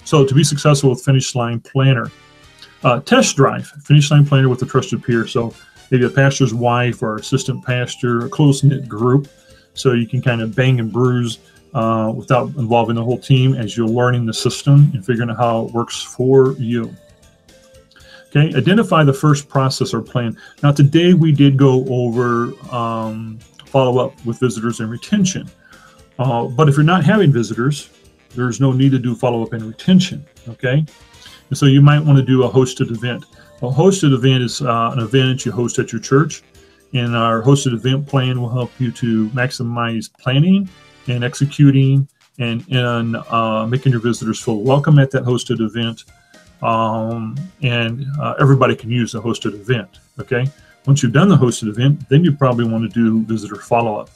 So to be successful with Finish Line Planner, test drive Finish Line Planner with a trusted peer. So maybe a pastor's wife or assistant pastor, a close-knit group, so you can kind of bang and bruise without involving the whole team as you're learning the system and figuring out how it works for you. Okay, identify the first process or plan. Now today we did go over follow-up with visitors and retention. But if you're not having visitors, there's no need to do follow-up and retention, okay? And so you might want to do a hosted event. A hosted event is an event you host at your church, and our hosted event plan will help you to maximize planning and executing and making your visitors feel welcome at that hosted event. Everybody can use a hosted event, okay? Once you've done the hosted event, then you probably want to do visitor follow-up.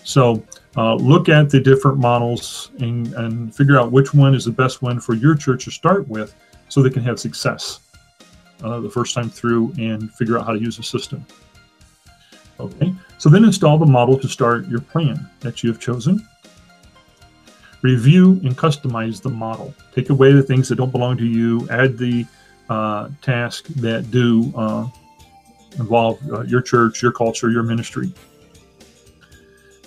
So look at the different models and figure out which one is the best one for your church to start with so they can have success the first time through and figure out how to use the system. Okay, so then install the model to start your plan that you have chosen. Review and customize the model. Take away the things that don't belong to you, add the tasks that do involve your church, your culture, your ministry.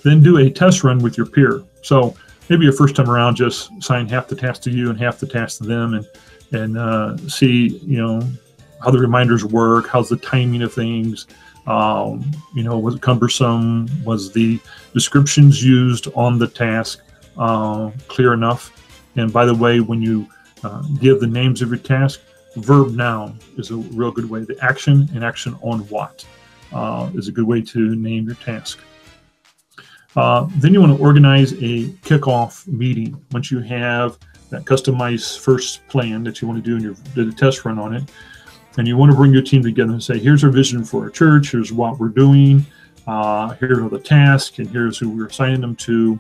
Then do a test run with your peer. So maybe your first time around, just assign half the task to you and half the task to them, and see, how the reminders work. How's the timing of things? Was it cumbersome? Was the descriptions used on the task clear enough? And by the way, when you give the names of your task, verb noun is a real good way. The action and action on what is a good way to name your task. Then you want to organize a kickoff meeting. Once you have that customized first plan that you want to do and you did a test run on it, and you want to bring your team together and say, here's our vision for our church, here's what we're doing, here are the tasks, and here's who we're assigning them to,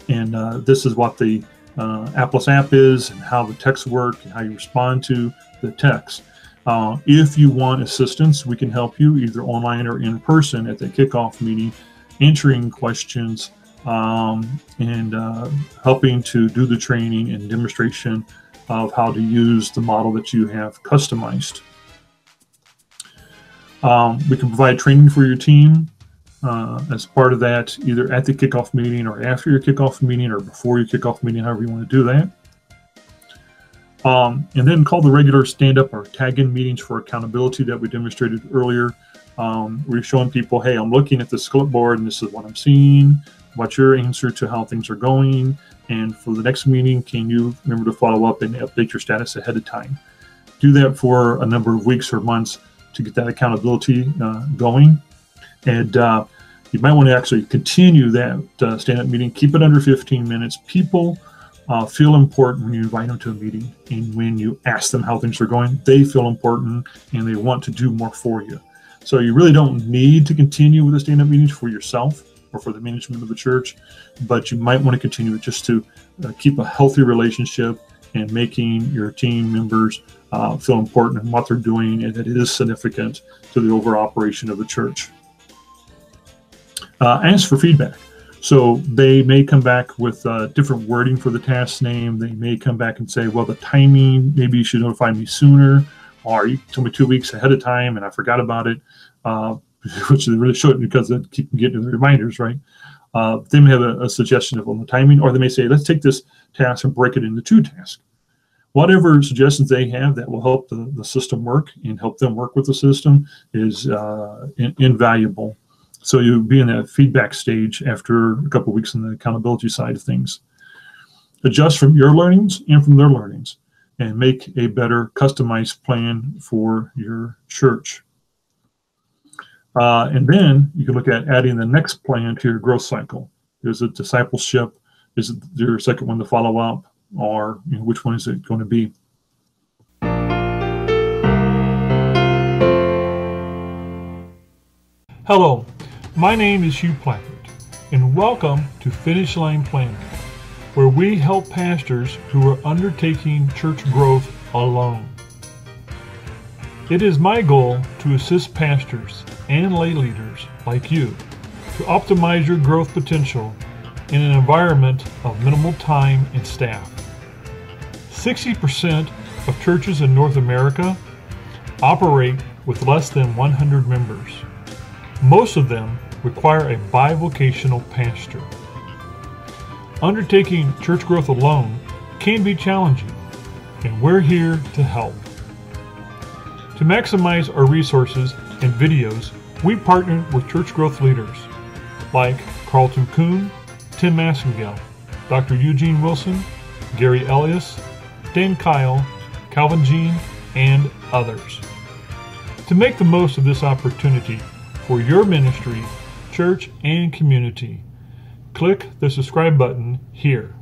and this is what the Atlas app is, and how the texts work, and how you respond to the text. If you want assistance, we can help you either online or in person at the kickoff meeting, answering questions and helping to do the training and demonstration of how to use the model that you have customized. We can provide training for your team as part of that, either at the kickoff meeting or after your kickoff meeting or before your kickoff meeting, however you want to do that. And then call the regular stand-up or tag-in meetings for accountability that we demonstrated earlier. We're showing people, hey, I'm looking at this clipboard and this is what I'm seeing. What's your answer to how things are going? And for the next meeting, can you remember to follow up and update your status ahead of time? Do that for a number of weeks or months to get that accountability going. And you might want to actually continue that stand-up meeting. Keep it under 15 minutes. People feel important when you invite them to a meeting, and when you ask them how things are going, they feel important and they want to do more for you. So you really don't need to continue with the stand-up meetings for yourself or for the management of the church, but you might want to continue it just to keep a healthy relationship and making your team members feel important in what they're doing and that it is significant to the overall operation of the church. Ask for feedback. So they may come back with different wording for the task name. They may come back and say, well, the timing, maybe you should notify me sooner, or you told me 2 weeks ahead of time and I forgot about it, which they really shouldn't, because they keep getting the reminders, right? They may have a suggestion of on the timing, or they may say, let's take this task and break it into 2 tasks. Whatever suggestions they have that will help the system work and help them work with the system is invaluable. So you'll be in that feedback stage after a couple of weeks on the accountability side of things. Adjust from your learnings and from their learnings, and make a better customized plan for your church. And then you can look at adding the next plan to your growth cycle. Is it discipleship? Is it your second one to follow up? Or which one is it going to be? Hello, my name is Hugh Plackett, and welcome to Finish Line Planner, where we help pastors who are undertaking church growth alone. It is my goal to assist pastors and lay leaders like you to optimize your growth potential in an environment of minimal time and staff. 60% of churches in North America operate with less than 100 members. Most of them require a bivocational pastor. Undertaking church growth alone can be challenging, and we're here to help. To maximize our resources and videos, we partner with church growth leaders like Carlton Kuhn, Tim Massengale, Dr. Eugene Wilson, Gary Elias, Dan Kyle, Calvin Jean, and others. To make the most of this opportunity for your ministry, church, and community, click the subscribe button here.